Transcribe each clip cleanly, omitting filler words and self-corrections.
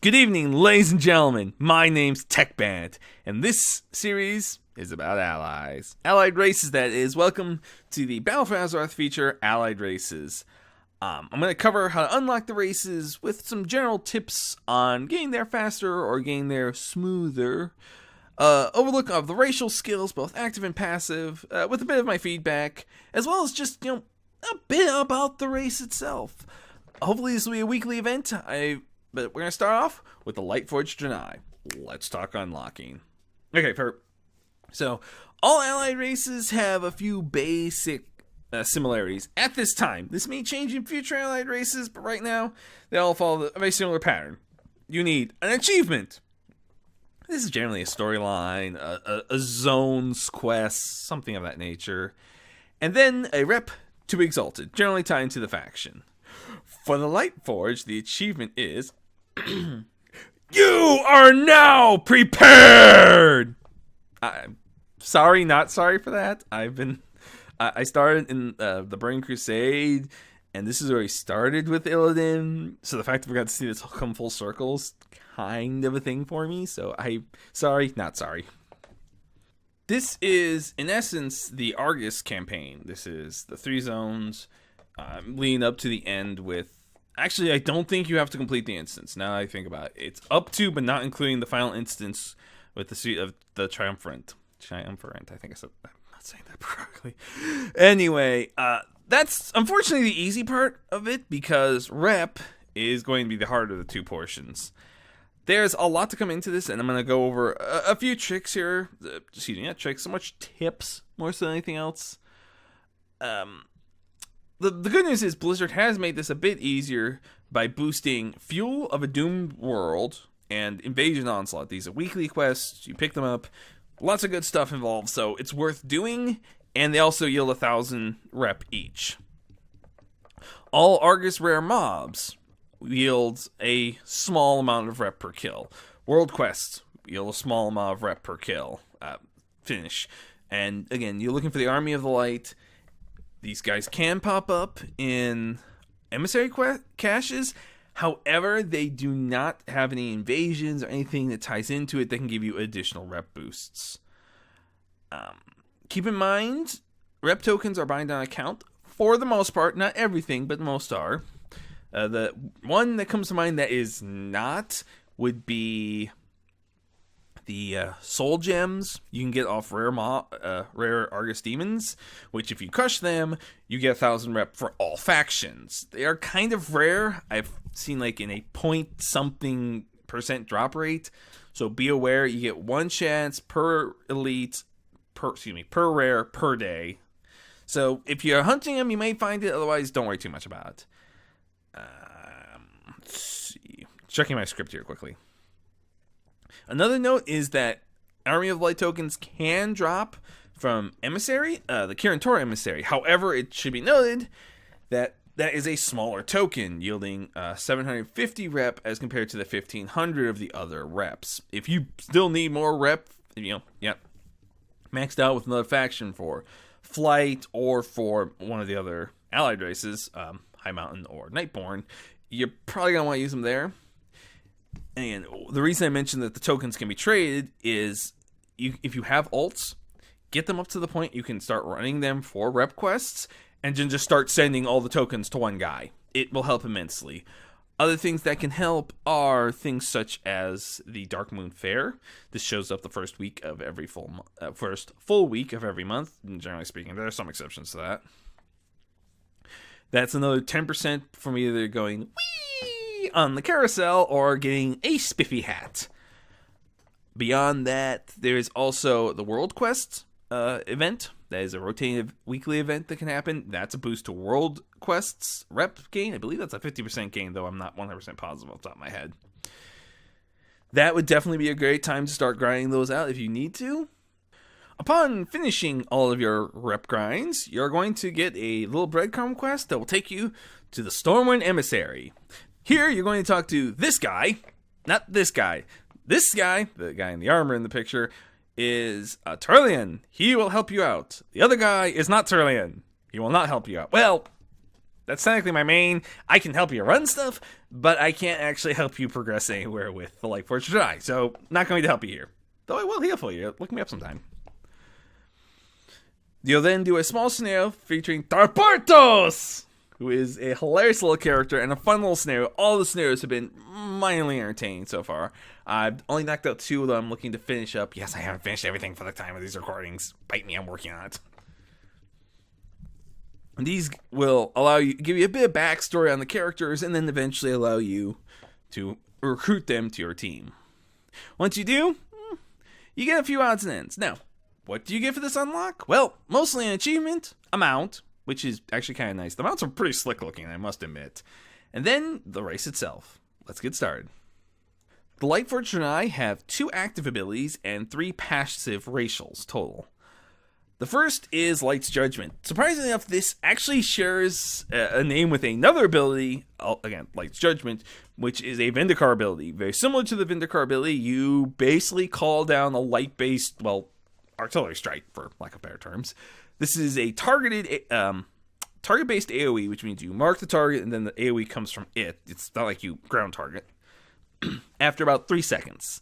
Good evening, ladies and gentlemen. My name's TechBand, and this series is about allies. Allied races, that is. Welcome to the Battle for Azeroth feature, Allied Races. I'm going to cover how to unlock the races with some general tips on getting there faster or getting there smoother. Overlook of the racial skills, both active and passive, with a bit of my feedback, as well as just, a bit about the race itself. Hopefully this will be a weekly event, but we're going to start off with the Lightforged Draenei. Let's talk unlocking. Okay, so all allied races have a few basic similarities at this time. This may change in future allied races, but right now they all follow a very similar pattern. You need an achievement. This is generally a storyline, a zones quest, something of that nature. And then a rep to be exalted, generally tied into the faction. For the Lightforged, the achievement is you are now prepared! Sorry, not sorry for that. I started in the Burning Crusade, and this is where we started with Illidan, so the fact that we got to see this come full circle is kind of a thing for me, so sorry, not sorry. This is, in essence, the Argus campaign. This is the 3 zones, leading up to the end with... Actually, I don't think you have to complete the instance, now that I think about it. It's up to, but not including the final instance with the suit of the Triumphant, I think I'm not saying that correctly. Anyway, that's unfortunately the easy part of it, because rep is going to be the harder of the 2 portions. There's a lot to come into this, and I'm going to go over a few tricks here. Not tricks, so much tips, more so than anything else. The good news is Blizzard has made this a bit easier by boosting Fuel of a Doomed World and Invasion Onslaught. These are weekly quests, you pick them up, lots of good stuff involved, so it's worth doing, and they also yield 1,000 rep each. All Argus rare mobs yields a small amount of rep per kill. World quests yield a small amount of rep per kill. Finish. And again, you're looking for the Army of the Light. These guys can pop up in emissary caches. However, they do not have any invasions or anything that ties into it that can give you additional rep boosts. Keep in mind, rep tokens are bind on account for the most part. Not everything, but most are. The one that comes to mind that is not would be the soul gems you can get off rare Argus demons, which if you crush them, you get 1,000 rep for all factions. They are kind of rare. I've seen like in a point-something% drop rate, so be aware. You get 1 chance per elite, per rare per day. So if you're hunting them, you may find it. Otherwise, don't worry too much about it. Let's see. Checking my script here quickly. Another note is that Army of Light tokens can drop from Emissary, the Kirin Tor Emissary. However, it should be noted that that is a smaller token, yielding 750 rep as compared to the 1,500 of the other reps. If you still need more rep, maxed out with another faction for Flight or for one of the other allied races, High Mountain or Nightborn, you're probably going to want to use them there. And the reason I mentioned that the tokens can be traded is if you have ults, get them up to the point you can start running them for rep quests and then just start sending all the tokens to one guy. It will help immensely. Other things that can help are things such as the Dark Moon Fair. This shows up the first week of every first full week of every month. And generally speaking, there are some exceptions to that. That's another 10% from either going whee on the carousel or getting a spiffy hat. Beyond that, there's also the World Quest event. That is a rotating weekly event that can happen. That's a boost to World Quests rep gain. I believe that's a 50% gain, though I'm not 100% positive off the top of my head. That would definitely be a great time to start grinding those out if you need to. Upon finishing all of your rep grinds, you're going to get a little breadcrumb quest that will take you to the Stormwind Emissary. Here, you're going to talk to this guy, not this guy. This guy, the guy in the armor in the picture, is Turlian. He will help you out. The other guy is not Turlian. He will not help you out. Well, That's technically my main. I can help you run stuff, but I can't actually help you progress anywhere with the Lightforged Draenei. So, not going to help you here. Though I will heal for you. Look me up sometime. You'll then do a small scenario featuring Tarpartos, who is a hilarious little character and a fun little scenario. All the scenarios have been minorly entertaining so far. I've only knocked out 2 that I'm looking to finish up. Yes, I haven't finished everything for the time of these recordings. Bite me, I'm working on it. And these will allow you, give you a bit of backstory on the characters, and then eventually allow you to recruit them to your team. Once you do, you get a few odds and ends. Now, what do you get for this unlock? Well, mostly an achievement, a mount, which is actually kind of nice. The mounts are pretty slick looking, I must admit. And then the race itself. Let's get started. The Lightforged Draenei have 2 active abilities and 3 passive racials total. The first is Light's Judgment. Surprisingly enough, this actually shares a name with another ability, again, Light's Judgment, which is a Vindicar ability. Very similar to the Vindicar ability, you basically call down a light-based, well, artillery strike, for lack of better terms. This is a targeted, target-based AoE, which means you mark the target and then the AoE comes from it. It's not like you ground target. After about 3 seconds.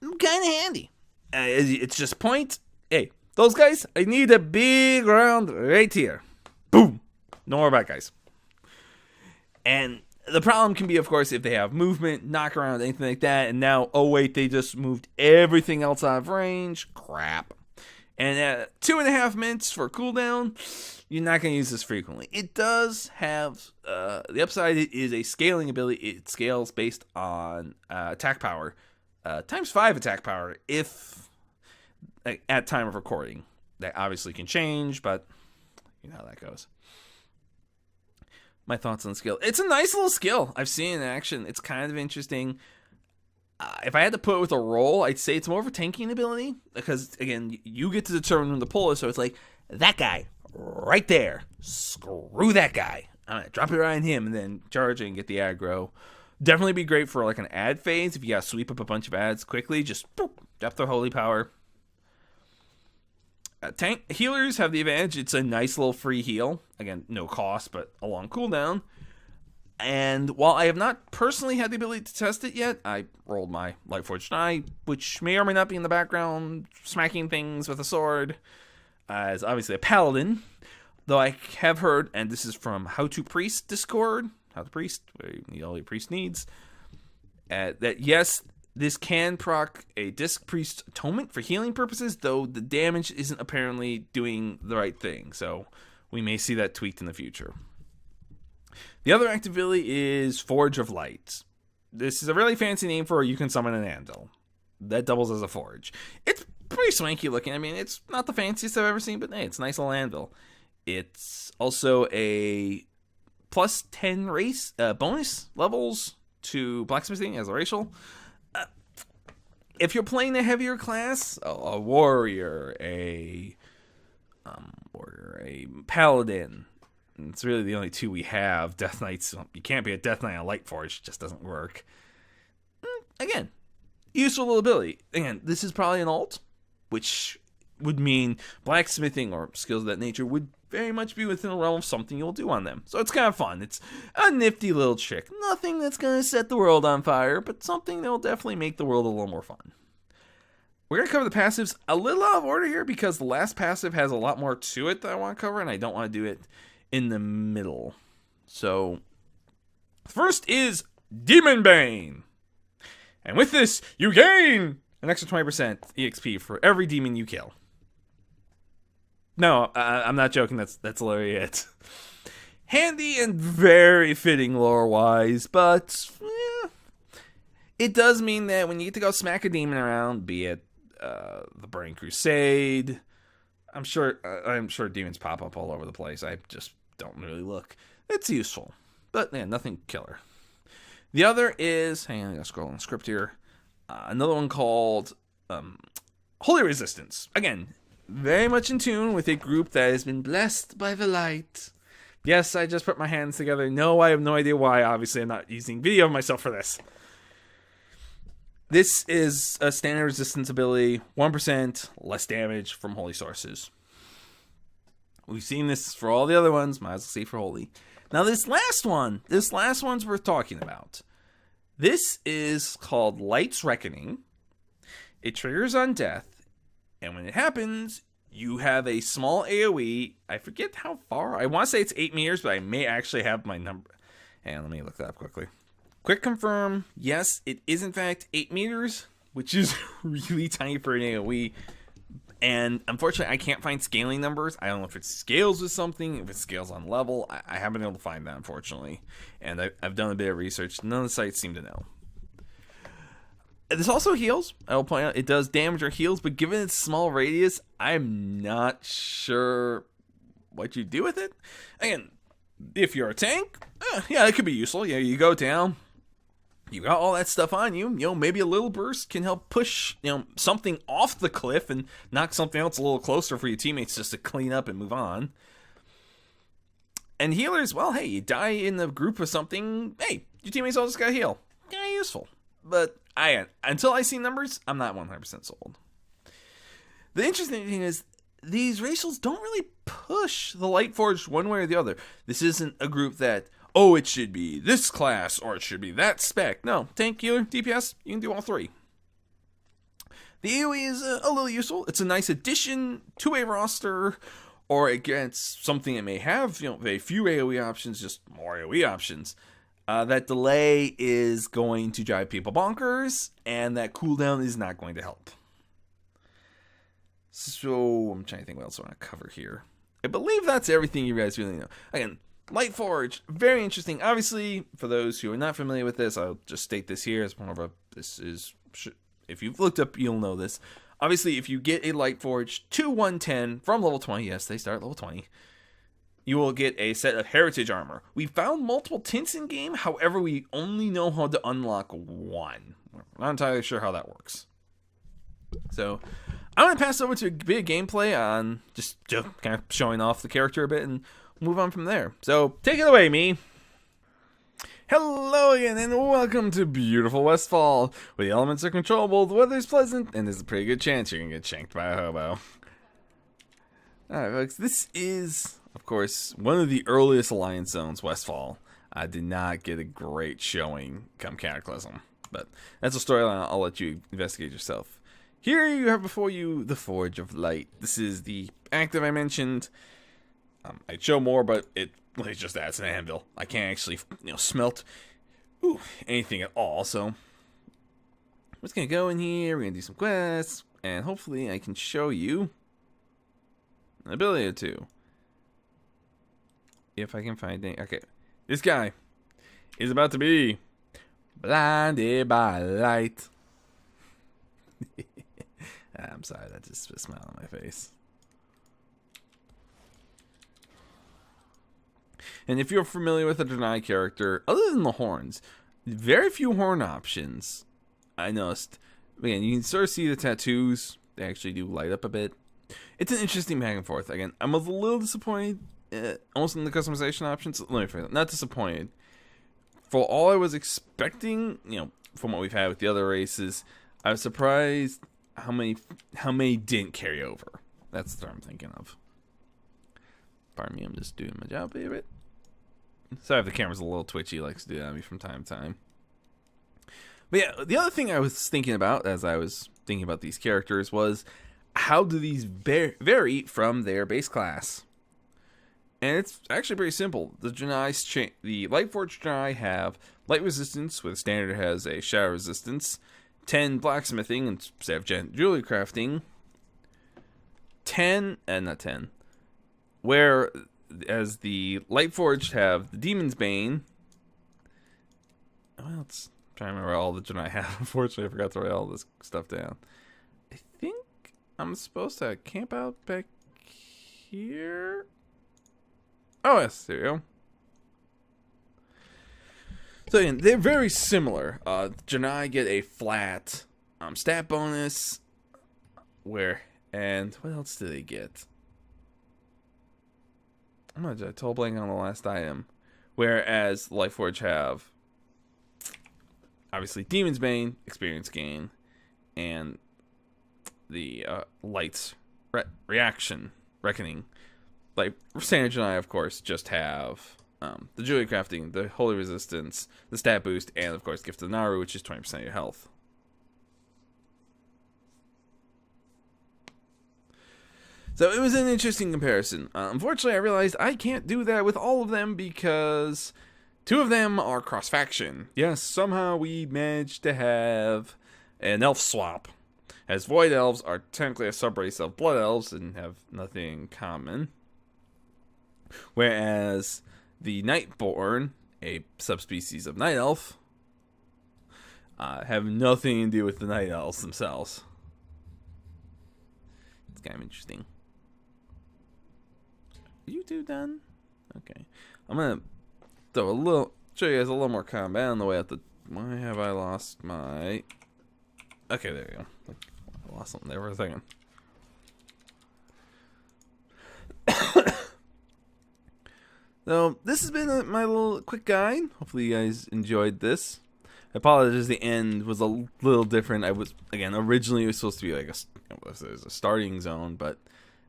Kind of handy. It's just point, hey, those guys, I need a big round right here. Boom. No more bad guys. And the problem can be, of course, if they have movement, knock around, anything like that, and now, oh wait, they just moved everything else out of range. Crap. And at 2.5 minutes for cooldown, you're not going to use this frequently. It does have, the upside is a scaling ability. It scales based on attack power. Times 5 attack power if at time of recording. That obviously can change, but you know how that goes. My thoughts on the skill. It's a nice little skill. I've seen it in action. It's kind of interesting. If I had to put it with a roll, I'd say it's more of a tanking ability. Because, again, you get to determine when to pull it. So it's like, that guy right there. Screw that guy. I'm going to drop it right on him and then charge it and get the aggro. Definitely be great for like an ad phase. If you got to sweep up a bunch of ads quickly, just boop, drop their holy power. Tank healers have the advantage. It's a nice little free heal. Again, no cost, but a long cooldown. And while I have not personally had the ability to test it yet, I rolled my Lightforged Draenei, which may or may not be in the background, smacking things with a sword, as obviously a paladin. Though I have heard, and this is from How to Priest Discord, How to Priest, where you need all your priest needs, that yes, this can proc a Disc Priest Atonement for healing purposes, though the damage isn't apparently doing the right thing, so we may see that tweaked in the future. The other active ability is Forge of Light. This is a really fancy name for you can summon an anvil. That doubles as a forge. It's pretty swanky looking. I mean, it's not the fanciest I've ever seen, but hey, it's a nice little anvil. It's also a plus 10 race bonus levels to blacksmithing as a racial. If you're playing a heavier class, a warrior, a paladin, and it's really the only 2 we have. Death Knights, you can't be a Death Knight on Lightforged, it just doesn't work. Again, useful little ability. Again, this is probably an alt, which would mean blacksmithing or skills of that nature would very much be within the realm of something you'll do on them. So it's kind of fun. It's a nifty little trick. Nothing that's going to set the world on fire, but something that will definitely make the world a little more fun. We're going to cover the passives a little out of order here because the last passive has a lot more to it that I want to cover, and I don't want to do it in the middle. So, first is Demon Bane. And with this, you gain an extra 20% EXP for every demon you kill. No, I'm not joking. That's literally it. Handy and very fitting lore-wise, but it does mean that when you get to go smack a demon around, be it the Burning Crusade, I'm sure demons pop up all over the place. I just don't really look. It's useful, but yeah, nothing killer. The other is, hang on, I gotta scroll on the script here. Another one called Holy Resistance. Again, very much in tune with a group that has been blessed by the light. Yes, I just put my hands together. No, I have no idea why. Obviously, I'm not using video of myself for this. This is a standard resistance ability, 1% less damage from holy sources. We've seen this for all the other ones. Might as well see for Holy. Now this last one's worth talking about. This is called Light's Reckoning. It triggers on death, and when it happens, you have a small AoE. I forget how far. I want to say it's 8 meters, but I may actually have my number. And let me look that up quickly. Quick confirm. Yes, it is in fact 8 meters, which is really tiny for an AoE. And unfortunately, I can't find scaling numbers. I don't know if it scales with something, if it scales on level. I haven't been able to find that, unfortunately. And I've done a bit of research. None of the sites seem to know. This also heals. I will point out it does damage or heals, but given its small radius, I'm not sure what you do with it. Again, if you're a tank, yeah, it could be useful. Yeah, you go down. You got all that stuff on you. You know, maybe a little burst can help push, something off the cliff and knock something else a little closer for your teammates just to clean up and move on. And healers, well, hey, you die in the group or something. Hey, your teammates all just got to heal. Yeah, useful. But until I see numbers, I'm not 100% sold. The interesting thing is, these racials don't really push the Lightforged one way or the other. This isn't a group that, oh, it should be this class or it should be that spec. No, tank, healer, DPS, you can do all three. The AoE is a little useful. It's a nice addition to a roster, or against something that may have very few AoE options, just more AoE options. That delay is going to drive people bonkers, and that cooldown is not going to help. So I'm trying to think what else I want to cover here. I believe that's everything you guys really know. Again, Lightforged, very interesting. Obviously, for those who are not familiar with this, I'll just state this here as more of a, if you've looked up, you'll know this. Obviously, if you get a Lightforged to 110 from level 20, yes, they start at level 20, you will get a set of heritage armor. We found multiple tints in game, however, we only know how to unlock one. We're not entirely sure how that works. So, I'm going to pass over to a bit of gameplay on just kind of showing off the character a bit and move on from there. So, take it away, me. Hello again, and welcome to beautiful Westfall, where the elements are controllable, the weather is pleasant, and there's a pretty good chance you're going to get shanked by a hobo. Alright, folks, this is, of course, one of the earliest Alliance zones, Westfall. I did not get a great showing come Cataclysm, but that's a storyline I'll let you investigate yourself. Here you have before you the Forge of Light. This is the active I mentioned. I'd show more, but it just adds an anvil. I can't actually, smelt anything at all. So I'm just gonna go in here. We're gonna do some quests, and hopefully I can show you an ability or two. If I can find it. Okay, this guy is about to be blinded by light. I'm sorry, that just put a smile on my face. And if you're familiar with the Draenei character, other than the horns, very few horn options. I noticed. Again, you can sort of see the tattoos. They actually do light up a bit. It's an interesting back and forth. Again, I'm a little disappointed, almost in the customization options. Let me phrase it. Not disappointed. For all I was expecting, from what we've had with the other races, I was surprised how many didn't carry over. That's what I'm thinking of. Pardon me, I'm just doing my job a bit. Sorry if the camera's a little twitchy, likes to do that on me from time to time. But yeah, the other thing I was thinking about as I was thinking about these characters was, how do these vary from their base class? And it's actually pretty simple. The Lightforged Draenei have light resistance, where the standard has a shadow resistance, 10 blacksmithing instead of jewelry crafting, not 10. Whereas the Lightforged have the Demon's Bane. Well, I'm trying to remember all the Draenei have. Unfortunately, I forgot to write all this stuff down. I think I'm supposed to camp out back here. Oh, yes, there we go. So again, they're very similar. Draenei get a flat stat bonus. And what else do they get? I'm gonna total blank on the last item. Whereas Lightforged have obviously Demon's Bane, experience gain, and the Light's Reckoning. like Standard Draenei, of course, just have the Jewelry Crafting, the Holy Resistance, the Stat Boost, and of course Gift of Naru, which is 20% of your health. So it was an interesting comparison. Unfortunately, I realized I can't do that with all of them because 2 of them are cross-faction. Yes, somehow we managed to have an elf swap, as Void Elves are technically a subrace of Blood Elves and have nothing in common. Whereas the Nightborn, a subspecies of Night Elf, have nothing to do with the Night Elves themselves. It's kind of interesting. Are you 2 done? Okay. I'm gonna show you guys a little more combat on the way out the. Why have I lost my? Okay, there you go. I lost something there for a second. So this has been my little quick guide. Hopefully you guys enjoyed this. I apologize, the end was a little different. I was, again, originally it was supposed to be like a starting zone, but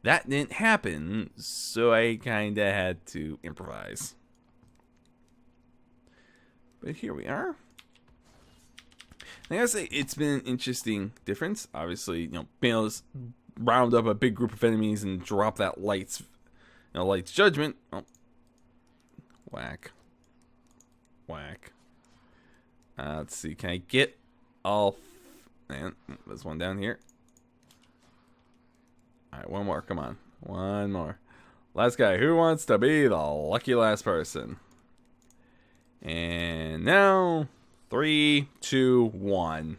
that didn't happen, so I kind of had to improvise. But here we are. I gotta say, it's been an interesting difference. Obviously, being able to round up a big group of enemies and drop that Light's Judgment. Oh. Whack. Whack. Let's see, can I get all... Man, there's one down here. Alright, one more, come on. One more. Last guy, who wants to be the lucky last person? And now, 3, 2, 1.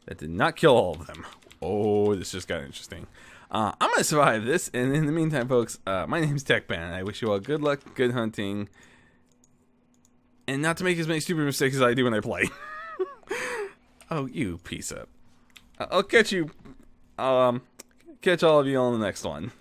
That did not kill all of them. Oh, this just got interesting. I'm going to survive this, and in the meantime, folks, my name's TechBan, and I wish you all good luck, good hunting, and not to make as many stupid mistakes as I do when I play. Oh, you piece of... I'll catch you... catch all of you on the next one.